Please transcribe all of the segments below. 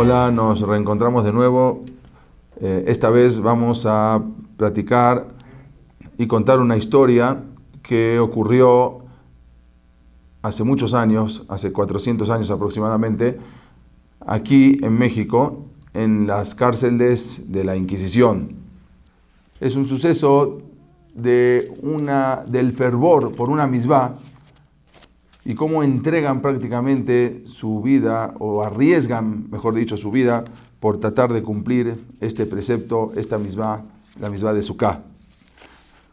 Hola, nos reencontramos de nuevo. Esta vez vamos a platicar y contar una historia que ocurrió hace muchos años, hace 400 años aproximadamente, aquí en México, en las cárceles de la Inquisición. Es un suceso del fervor por una misbá y cómo entregan prácticamente su vida, o arriesgan, mejor dicho, su vida por tratar de cumplir este precepto, esta misbá, la misbá de Sukkah.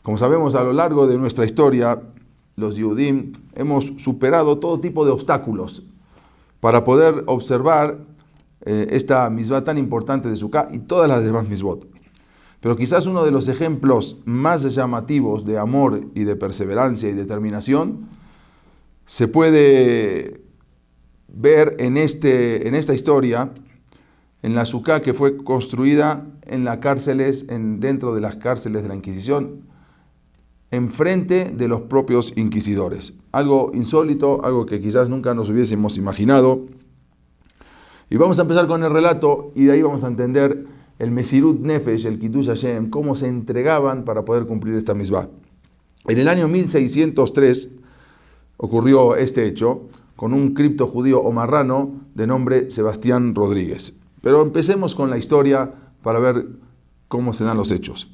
Como sabemos, a lo largo de nuestra historia, los Yehudim hemos superado todo tipo de obstáculos para poder observar esta misbá tan importante de Sukkah y todas las demás misbot. Pero quizás uno de los ejemplos más llamativos de amor y de perseverancia y determinación se puede ver en esta historia, en la Sukkah que fue construida en las cárceles, dentro de las cárceles de la Inquisición, enfrente de los propios inquisidores. Algo insólito, algo que quizás nunca nos hubiésemos imaginado. Y vamos a empezar con el relato y de ahí vamos a entender el Mesirut Nefesh, el Kiddush Hashem, cómo se entregaban para poder cumplir esta misbá. En el año 1603 ocurrió este hecho con un cripto judío o marrano de nombre Sebastián Rodríguez. Pero empecemos con la historia para ver cómo se dan los hechos.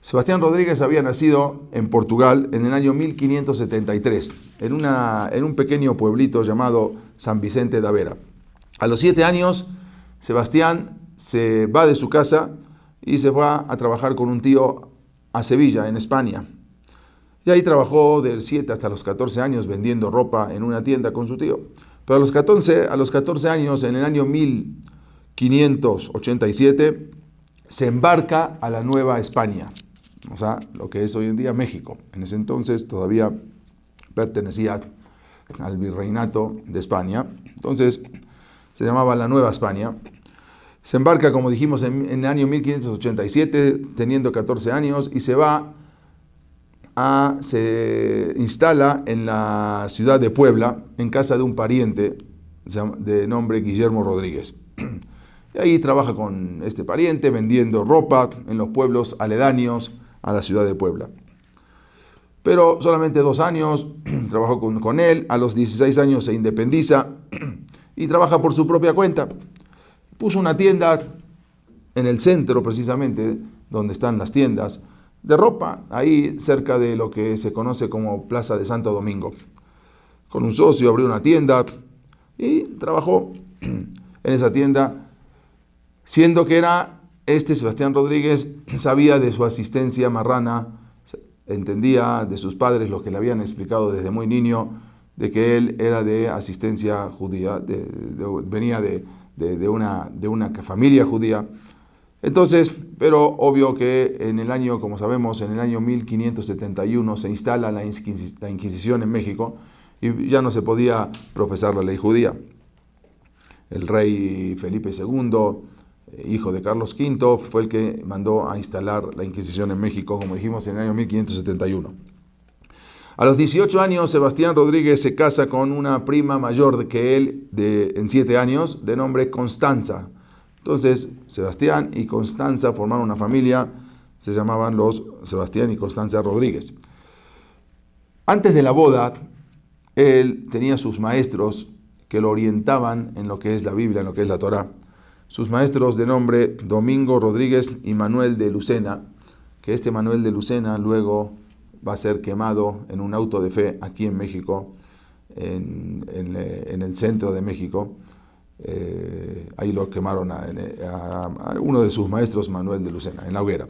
Sebastián Rodríguez había nacido en Portugal en el año 1573, en un pequeño pueblito llamado San Vicente de Avera. A los 7 años, Sebastián se va de su casa y se va a trabajar con un tío a Sevilla, en España. Y ahí trabajó del 7 hasta los 14 años vendiendo ropa en una tienda con su tío. Pero a los 14 años, en el año 1587, se embarca a la Nueva España, o sea, lo que es hoy en día México. En ese entonces todavía pertenecía al virreinato de España, entonces se llamaba la Nueva España. Se embarca, como dijimos, en el año 1587, teniendo 14 años, y se instala en la ciudad de Puebla, en casa de un pariente de nombre Guillermo Rodríguez. Y ahí trabaja con este pariente vendiendo ropa en los pueblos aledaños a la ciudad de Puebla. Pero solamente 2 años trabajó con él. A los 16 años se independiza y trabaja por su propia cuenta. Puso una tienda en el centro, precisamente, donde están las tiendas de ropa, ahí cerca de lo que se conoce como Plaza de Santo Domingo. Con un socio abrió una tienda y trabajó en esa tienda, siendo que Sebastián Rodríguez sabía de su asistencia marrana, entendía de sus padres lo que le habían explicado desde muy niño, de que él era de asistencia judía, venía de una familia judía. Entonces, pero obvio que en el año, como sabemos, en el año 1571 se instala la Inquisición en México y ya no se podía profesar la ley judía. El rey Felipe II, hijo de Carlos V, fue el que mandó a instalar la Inquisición en México, como dijimos, en el año 1571. A los 18 años, Sebastián Rodríguez se casa con una prima mayor que él en 7 años, de nombre Constanza. Entonces, Sebastián y Constanza formaron una familia, se llamaban los Sebastián y Constanza Rodríguez. Antes de la boda, él tenía sus maestros que lo orientaban en lo que es la Biblia, en lo que es la Torá. Sus maestros de nombre Domingo Rodríguez y Manuel de Lucena, que este Manuel de Lucena luego va a ser quemado en un auto de fe aquí en México, en el centro de México. Ahí lo quemaron a uno de sus maestros, Manuel de Lucena, en la hoguera.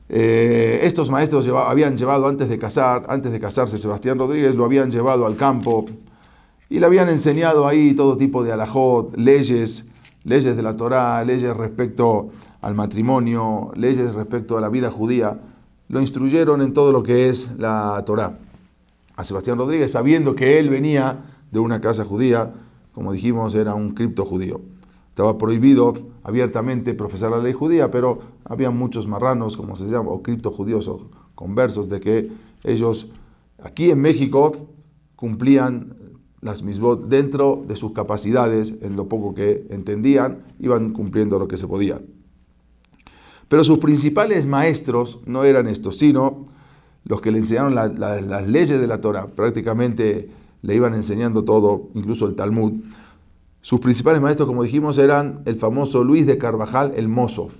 Estos maestros habían llevado antes de casarse Sebastián Rodríguez, lo habían llevado al campo y le habían enseñado ahí todo tipo de alajot, leyes de la Torá, leyes respecto al matrimonio, leyes respecto a la vida judía. Lo instruyeron en todo lo que es la Torá. A Sebastián Rodríguez, sabiendo que él venía de una casa judía, como dijimos, era un cripto judío. Estaba prohibido abiertamente profesar la ley judía, pero había muchos marranos, como se llama, o cripto judíos, o conversos, de que ellos aquí en México cumplían las misbot dentro de sus capacidades, en lo poco que entendían, iban cumpliendo lo que se podía. Pero sus principales maestros no eran estos, sino los que le enseñaron las leyes de la Torah. Prácticamente le iban enseñando todo, incluso el Talmud. Sus principales maestros, como dijimos, eran el famoso Luis de Carvajal el Mozo,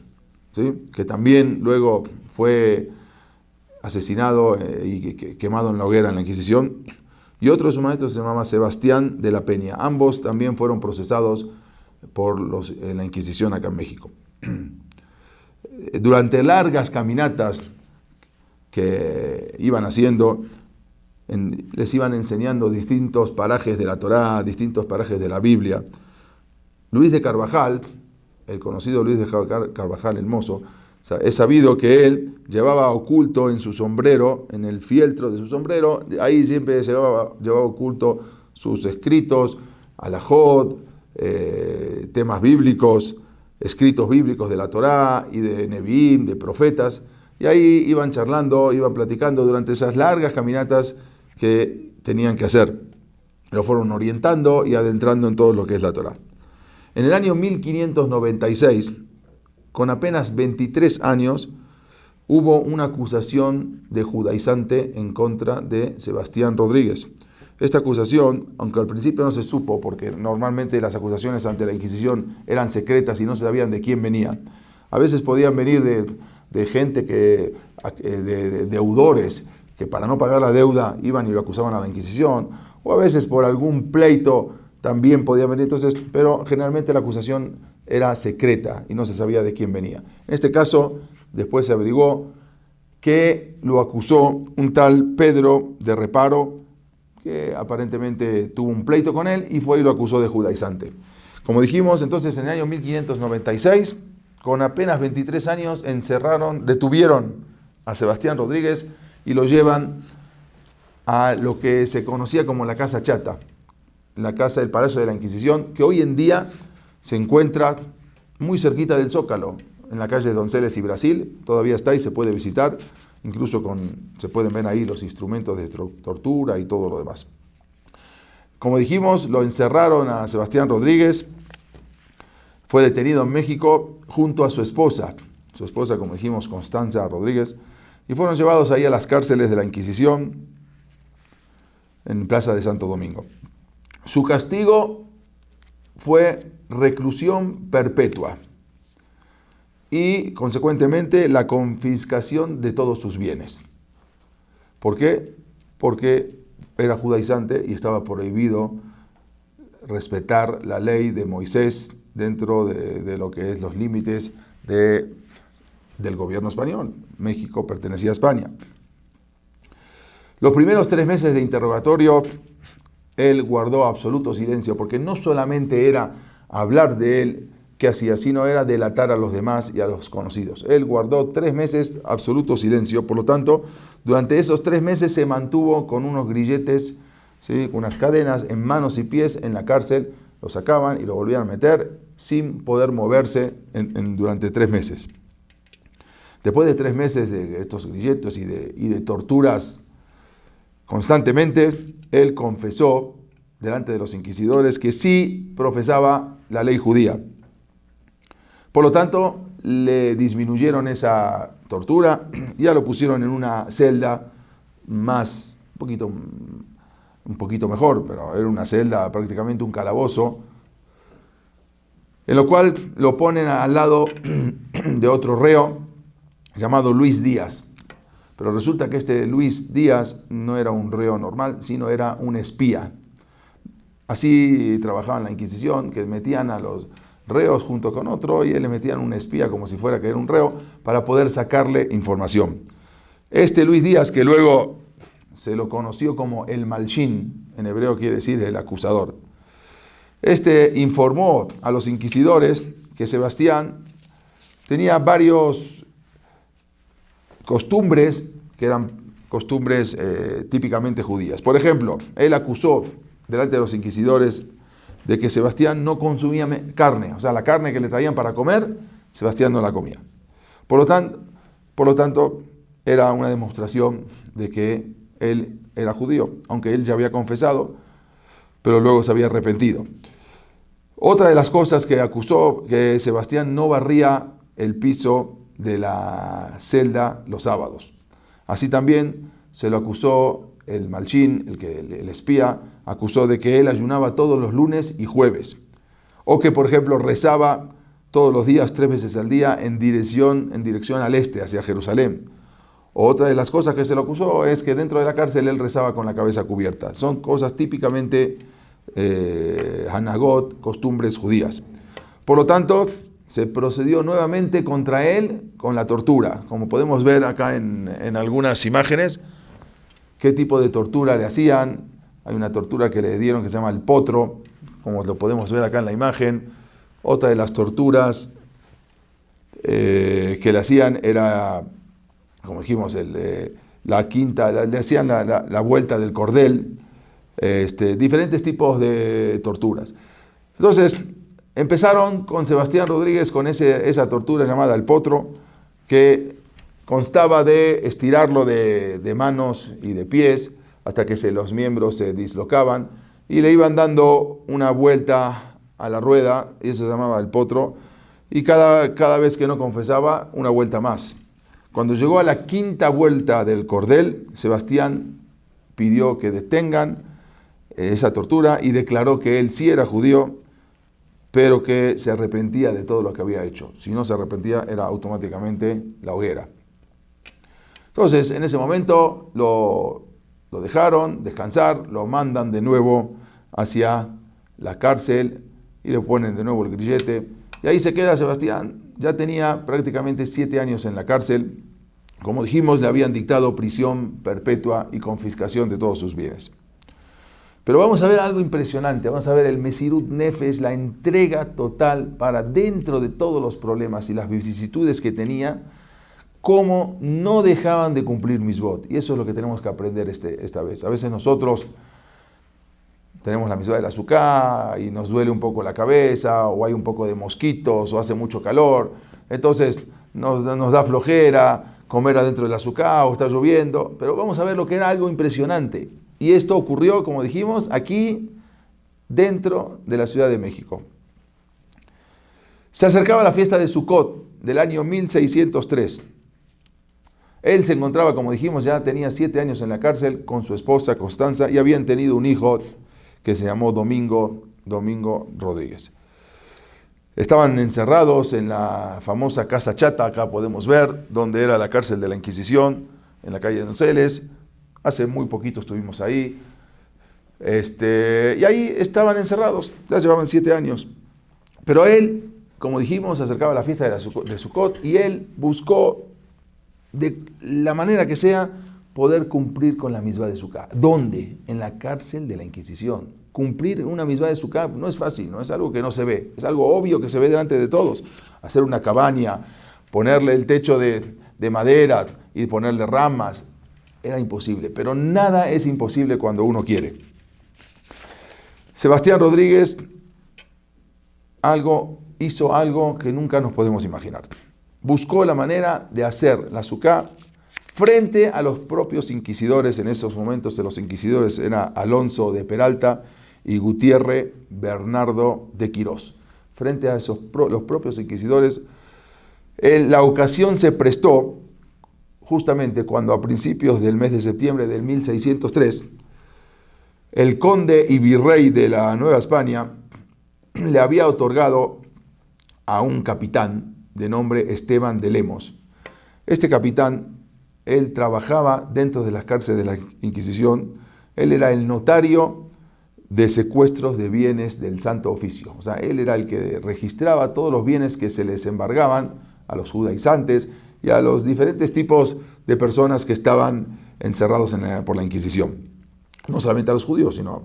¿sí? Que también luego fue asesinado y quemado en la hoguera en la Inquisición. Y otro de sus maestros se llamaba Sebastián de la Peña. Ambos también fueron procesados en la Inquisición acá en México. Durante largas caminatas que iban haciendo, les iban enseñando distintos parajes de la Torá, distintos parajes de la Biblia. Luis de Carvajal, el conocido Luis de Carvajal el Mozo, es sabido que él llevaba oculto en su sombrero, en el fieltro de su sombrero, ahí siempre llevaba oculto sus escritos, alajot, temas bíblicos, escritos bíblicos de la Torá y de Nevi'im, de profetas, y ahí iban charlando, iban platicando durante esas largas caminatas que tenían que hacer. Lo fueron orientando y adentrando en todo lo que es la Torá. En el año 1596, con apenas 23 años, hubo una acusación de judaizante en contra de Sebastián Rodríguez. Esta acusación, aunque al principio no se supo, porque normalmente las acusaciones ante la Inquisición eran secretas y no se sabían de quién venía, a veces podían venir de gente de deudores, que para no pagar la deuda iban y lo acusaban a la Inquisición, o a veces por algún pleito también podían venir, pero generalmente la acusación era secreta y no se sabía de quién venía. En este caso, después se averiguó que lo acusó un tal Pedro de Reparo, que aparentemente tuvo un pleito con él y fue y lo acusó de judaizante. Como dijimos, entonces en el año 1596, con apenas 23 años, detuvieron a Sebastián Rodríguez y lo llevan a lo que se conocía como la Casa Chata, el Palacio de la Inquisición, que hoy en día se encuentra muy cerquita del Zócalo, en la calle Donceles y Brasil. Todavía está y se puede visitar, incluso se pueden ver ahí los instrumentos de tortura y todo lo demás. Como dijimos, lo encerraron a Sebastián Rodríguez, fue detenido en México junto a su esposa, como dijimos, Constanza Rodríguez, y fueron llevados ahí a las cárceles de la Inquisición en Plaza de Santo Domingo. Su castigo fue reclusión perpetua y, consecuentemente, la confiscación de todos sus bienes. ¿Por qué? Porque era judaizante y estaba prohibido respetar la ley de Moisés dentro de lo que es los límites del gobierno español. México pertenecía a España. Los primeros 3 meses de interrogatorio, él guardó absoluto silencio, porque no solamente era hablar de él que hacía, sino era delatar a los demás y a los conocidos. Él guardó 3 meses absoluto silencio, por lo tanto, durante esos 3 meses se mantuvo con unos grilletes, ¿sí?, unas cadenas en manos y pies en la cárcel, lo sacaban y lo volvían a meter sin poder moverse durante 3 meses. Después de 3 meses de estos grilletes y de torturas constantemente, él confesó delante de los inquisidores que sí profesaba la ley judía. Por lo tanto, le disminuyeron esa tortura y ya lo pusieron en una celda un poquito mejor, pero era una celda, prácticamente un calabozo, en lo cual lo ponen al lado de otro reo llamado Luis Díaz. Pero resulta que este Luis Díaz no era un reo normal, sino era un espía. Así trabajaba en la Inquisición, que metían a los reos junto con otro y él le metían un espía como si fuera que era un reo para poder sacarle información. Este Luis Díaz, que luego se lo conoció como el Malshin, en hebreo quiere decir el acusador, este informó a los inquisidores que Sebastián tenía varios costumbres que eran costumbres típicamente judías. Por ejemplo, él acusó delante de los inquisidores de que Sebastián no consumía carne, o sea, la carne que le traían para comer, Sebastián no la comía. Por lo tanto, era una demostración de que él era judío, aunque él ya había confesado pero luego se había arrepentido. Otra de las cosas que acusó, que Sebastián no barría el piso de la celda los sábados. Así también se lo acusó el malchín, el espía, acusó de que él ayunaba todos los lunes y jueves. O que, por ejemplo, rezaba todos los días, 3 veces al día, en dirección al este, hacia Jerusalén. Otra de las cosas que se lo acusó es que dentro de la cárcel él rezaba con la cabeza cubierta. Son cosas típicamente hanagot, costumbres judías. Por lo tanto, se procedió nuevamente contra él con la tortura. Como podemos ver acá en algunas imágenes, qué tipo de tortura le hacían. Hay una tortura que le dieron que se llama el potro, como lo podemos ver acá en la imagen. Otra de las torturas que le hacían era, como dijimos, la quinta, le hacían la vuelta del cordel, diferentes tipos de torturas. Entonces, empezaron con Sebastián Rodríguez con esa tortura llamada el potro, que constaba de estirarlo de manos y de pies hasta que los miembros se dislocaban y le iban dando una vuelta a la rueda, y eso se llamaba el potro, y cada vez que no confesaba, una vuelta más. Cuando llegó a la 5ª vuelta del cordel, Sebastián pidió que detengan esa tortura y declaró que él sí era judío, pero que se arrepentía de todo lo que había hecho. Si no se arrepentía, era automáticamente la hoguera. Entonces, en ese momento lo dejaron descansar, lo mandan de nuevo hacia la cárcel y le ponen de nuevo el grillete. Y ahí se queda Sebastián. Ya tenía prácticamente 7 años en la cárcel. Como dijimos, le habían dictado prisión perpetua y confiscación de todos sus bienes. Pero vamos a ver algo impresionante, vamos a ver el Mesirut Nefesh, la entrega total para dentro de todos los problemas y las vicisitudes que tenía, cómo no dejaban de cumplir misbot. Y eso es lo que tenemos que aprender esta vez. A veces nosotros tenemos la misbah del azúcar y nos duele un poco la cabeza, o hay un poco de mosquitos, o hace mucho calor, entonces nos da flojera comer adentro del azúcar, o está lloviendo, pero vamos a ver lo que era algo impresionante. Y esto ocurrió, como dijimos, aquí dentro de la Ciudad de México. Se acercaba la fiesta de Sukkot del año 1603. Él se encontraba, como dijimos, ya tenía 7 años en la cárcel con su esposa Constanza y habían tenido un hijo que se llamó Domingo Rodríguez. Estaban encerrados en la famosa Casa Chata, acá podemos ver, donde era la cárcel de la Inquisición, en la calle de Donceles. Hace muy poquito estuvimos ahí. Y ahí estaban encerrados, ya llevaban 7 años. Pero él, como dijimos, se acercaba a la fiesta de Sukkot y él buscó, de la manera que sea, poder cumplir con la misbah de Sukkot. ¿Dónde? En la cárcel de la Inquisición. Cumplir una misbah de Sukkot no es fácil, no es algo que no se ve, es algo obvio que se ve delante de todos. Hacer una cabaña, ponerle el techo de madera y ponerle ramas, era imposible, pero nada es imposible cuando uno quiere. Sebastián Rodríguez hizo algo que nunca nos podemos imaginar. Buscó la manera de hacer la Sukkot frente a los propios inquisidores. En esos momentos de los inquisidores era Alonso de Peralta y Gutiérrez Bernardo de Quirós. Frente a los propios inquisidores, la ocasión se prestó justamente cuando a principios del mes de septiembre del 1603, el conde y virrey de la Nueva España le había otorgado a un capitán de nombre Esteban de Lemos. Este capitán, él trabajaba dentro de las cárceles de la Inquisición, él era el notario de secuestros de bienes del Santo Oficio. O sea, él era el que registraba todos los bienes que se les embargaban a los judaizantes y a los diferentes tipos de personas que estaban encerrados por la Inquisición. No solamente a los judíos, sino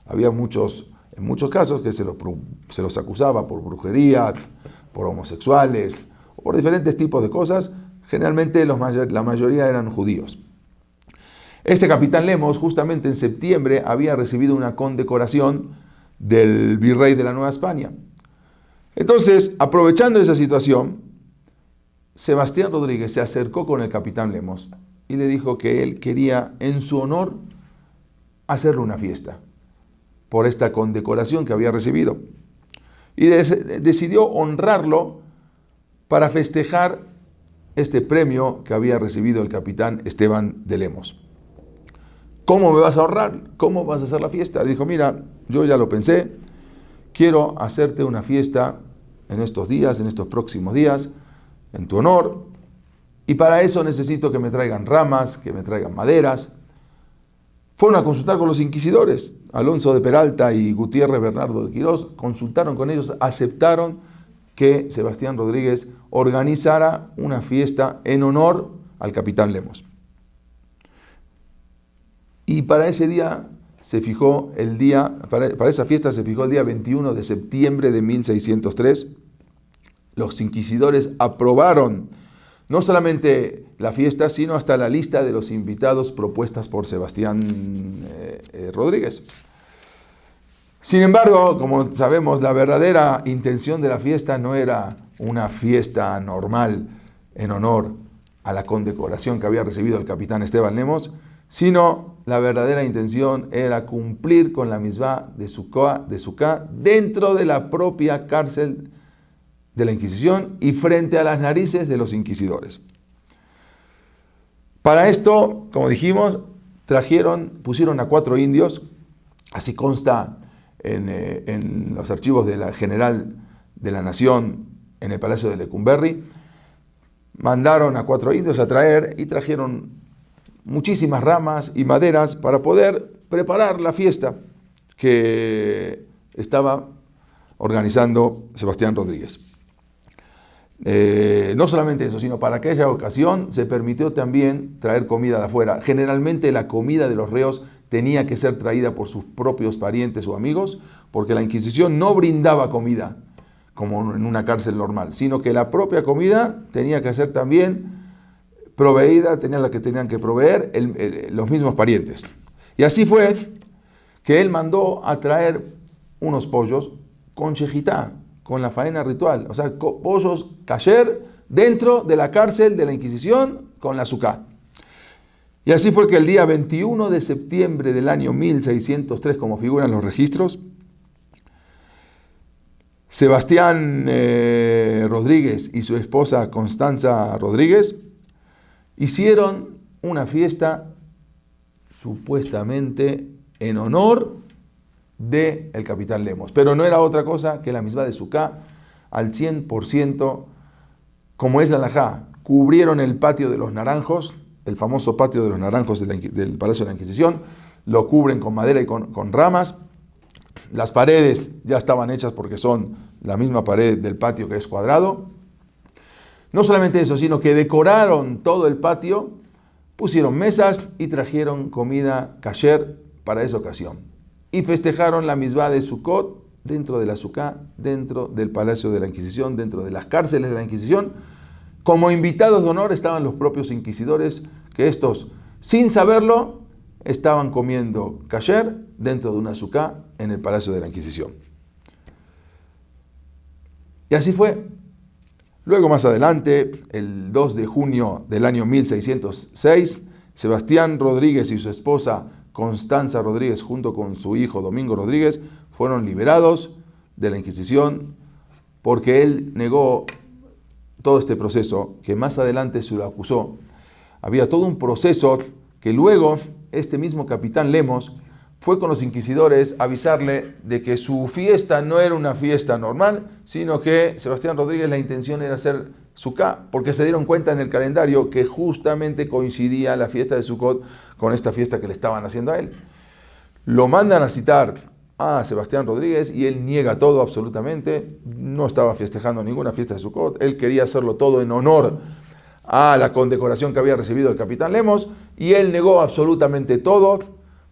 había en muchos casos que se los acusaba por brujería, por homosexuales, o por diferentes tipos de cosas. Generalmente la mayoría eran judíos. Este capitán Lemos, justamente en septiembre, había recibido una condecoración del virrey de la Nueva España. Entonces, aprovechando esa situación, Sebastián Rodríguez se acercó con el capitán Lemos y le dijo que él quería, en su honor, hacerle una fiesta. por esta condecoración que había recibido. Y decidió honrarlo para festejar este premio que había recibido el capitán Esteban de Lemos. ¿Cómo me vas a honrar? ¿Cómo vas a hacer la fiesta? Dijo, mira, yo ya lo pensé, quiero hacerte una fiesta en estos días, en estos próximos días, en tu honor, y para eso necesito que me traigan ramas, que me traigan maderas. Fueron a consultar con los inquisidores, Alonso de Peralta y Gutiérrez Bernardo de Quirós, consultaron con ellos, aceptaron que Sebastián Rodríguez organizara una fiesta en honor al capitán Lemos. Y para ese día se fijó el día, para esa fiesta se fijó el día 21 de septiembre de 1603. Los inquisidores aprobaron no solamente la fiesta, sino hasta la lista de los invitados propuestas por Sebastián Rodríguez. Sin embargo, como sabemos, la verdadera intención de la fiesta no era una fiesta normal en honor a la condecoración que había recibido el capitán Esteban Lemos, sino la verdadera intención era cumplir con la misbá de Sukká dentro de la propia cárcel de la Inquisición y frente a las narices de los inquisidores. Para esto, como dijimos, pusieron a 4 indios, así consta en los archivos de la General de la Nación en el Palacio de Lecumberri. Mandaron a 4 indios a traer y trajeron muchísimas ramas y maderas para poder preparar la fiesta que estaba organizando Sebastián Rodríguez. No solamente eso, sino para aquella ocasión se permitió también traer comida de afuera. Generalmente la comida de los reos tenía que ser traída por sus propios parientes o amigos, porque la Inquisición no brindaba comida como en una cárcel normal, sino que la propia comida tenía que ser también proveída, tenían la que tenían que proveer los mismos parientes. Y así fue que él mandó a traer unos pollos con shejitá, con la faena ritual, o sea, pollos kasher dentro de la cárcel de la Inquisición con la Sukká. Y así fue que el día 21 de septiembre del año 1603, como figuran los registros, Sebastián Rodríguez y su esposa Constanza Rodríguez hicieron una fiesta supuestamente en honor del capitán Lemos, pero no era otra cosa que la misbá de Sukká al 100%, como es la halajá. Cubrieron el patio de los naranjos, el famoso patio de los naranjos del Palacio de la Inquisición, lo cubren con madera y con ramas. Las paredes ya estaban hechas porque son la misma pared del patio que es cuadrado. No solamente eso, sino que decoraron todo el patio, pusieron mesas y trajeron comida kasher para esa ocasión. Y festejaron la misbá de Sukkot dentro de la Sukká, dentro del Palacio de la Inquisición, dentro de las cárceles de la Inquisición. Como invitados de honor estaban los propios inquisidores, que estos, sin saberlo, estaban comiendo kasher dentro de una Sukká en el Palacio de la Inquisición. Y así fue. Luego, más adelante, el 2 de junio del año 1606, Sebastián Rodríguez y su esposa Constanza Rodríguez, junto con su hijo Domingo Rodríguez, fueron liberados de la Inquisición porque él negó todo este proceso, que más adelante se lo acusó. Había todo un proceso que luego este mismo capitán Lemos fue con los inquisidores a avisarle de que su fiesta no era una fiesta normal, sino que Sebastián Rodríguez la intención era hacer Sukká, porque se dieron cuenta en el calendario que justamente coincidía la fiesta de Sukkot con esta fiesta que le estaban haciendo a él. Lo mandan a citar a Sebastián Rodríguez y él niega todo absolutamente, no estaba festejando ninguna fiesta de Sukkot, él quería hacerlo todo en honor a la condecoración que había recibido el capitán Lemos y él negó absolutamente todo.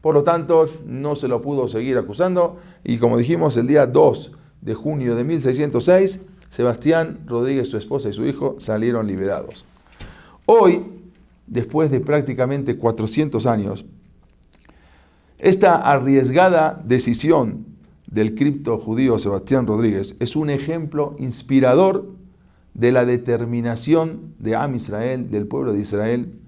Por lo tanto, no se lo pudo seguir acusando y como dijimos, el día 2 de junio de 1606, Sebastián Rodríguez, su esposa y su hijo salieron liberados. Hoy, después de prácticamente 400 años, esta arriesgada decisión del cripto judío Sebastián Rodríguez es un ejemplo inspirador de la determinación de Am Israel, del pueblo de Israel,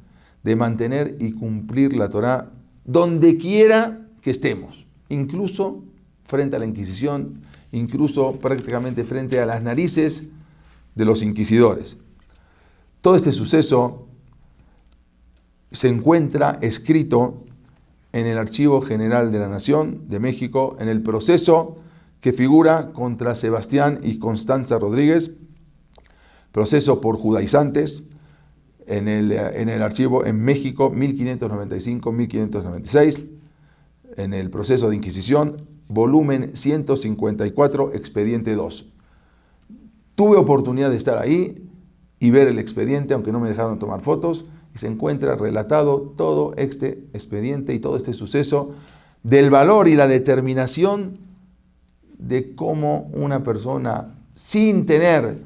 de mantener y cumplir la Torá donde quiera que estemos, incluso frente a la Inquisición, incluso prácticamente frente a las narices de los inquisidores. Todo este suceso se encuentra escrito en el Archivo General de la Nación de México, en el proceso que figura contra Sebastián y Constanza Rodríguez, proceso por judaizantes, en el archivo en México 1595-1596, en el proceso de Inquisición, volumen 154, expediente 2. Tuve oportunidad de estar ahí y ver el expediente, aunque no me dejaron tomar fotos, y se encuentra relatado todo este expediente y todo este suceso del valor y la determinación de cómo una persona, sin tener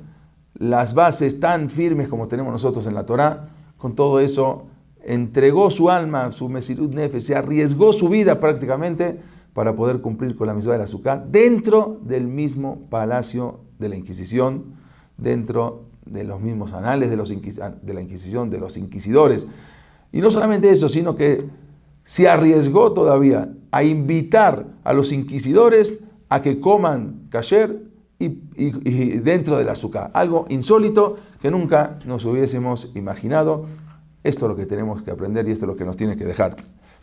las bases tan firmes como tenemos nosotros en la Torá, con todo eso entregó su alma, su Mesirut Nefesh, se arriesgó su vida prácticamente para poder cumplir con la mitzvah de la Sukkah dentro del mismo palacio de la Inquisición, dentro de los mismos anales de la Inquisición, de los inquisidores. Y no solamente eso, sino que se arriesgó todavía a invitar a los inquisidores a que coman kasher y dentro de la Sukkah. Algo insólito que nunca nos hubiésemos imaginado. Esto es lo que tenemos que aprender y esto es lo que nos tiene que dejar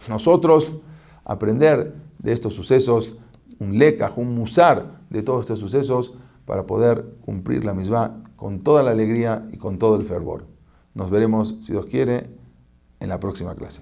nosotros aprender de estos sucesos, un lekaj, un musar de todos estos sucesos para poder cumplir la misma con toda la alegría y con todo el fervor. Nos veremos, si Dios quiere, en la próxima clase.